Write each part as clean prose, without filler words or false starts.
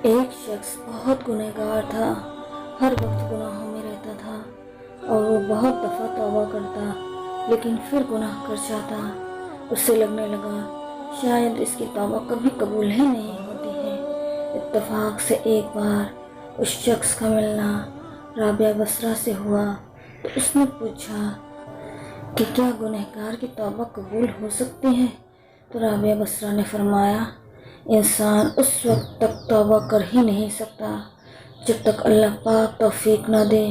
ایک شخص بہت گنہگار تھا، ہر وقت گناہوں میں رہتا تھا اور وہ بہت دفعہ توبہ کرتا لیکن پھر گناہ کر جاتا۔ اسے لگنے لگا شاید اس کی توبہ کبھی قبول ہی نہیں ہوتی ہے۔ اتفاق سے ایک بار اس شخص کا ملنا رابعہ بصریٰ سے ہوا تو اس نے پوچھا کہ کیا گنہگار کی توبہ قبول ہو سکتی ہے؟ تو رابعہ بصریٰ نے فرمایا، انسان اس وقت تک توبہ کر ہی نہیں سکتا جب تک اللہ پاک توفیق نہ دے،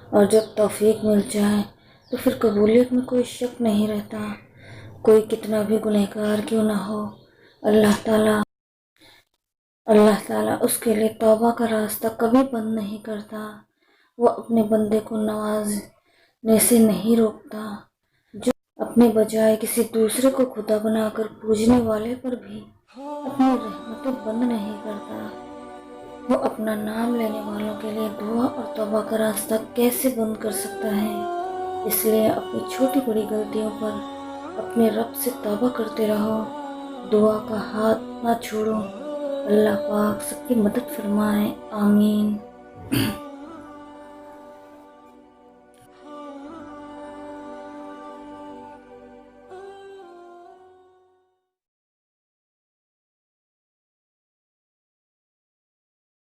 اور جب توفیق مل جائے تو پھر قبولیت میں کوئی شک نہیں رہتا۔ کوئی کتنا بھی گنہگار کیوں نہ ہو، اللہ تعالیٰ اس کے لیے توبہ کا راستہ کبھی بند نہیں کرتا۔ وہ اپنے بندے کو نوازنے سے نہیں روکتا، جو اپنے بجائے کسی دوسرے کو خدا بنا کر پوجنے والے پر بھی اپنی رحمتیں بند نہیں کرتا۔ وہ اپنا نام لینے والوں کے لیے دعا اور توبہ کا راستہ کیسے بند کر سکتا ہے؟ اس لیے اپنی چھوٹی بڑی غلطیوں پر اپنے رب سے توبہ کرتے رہو، دعا کا ہاتھ نہ چھوڑو۔ اللہ پاک سب کی مدد فرمائے، آمین۔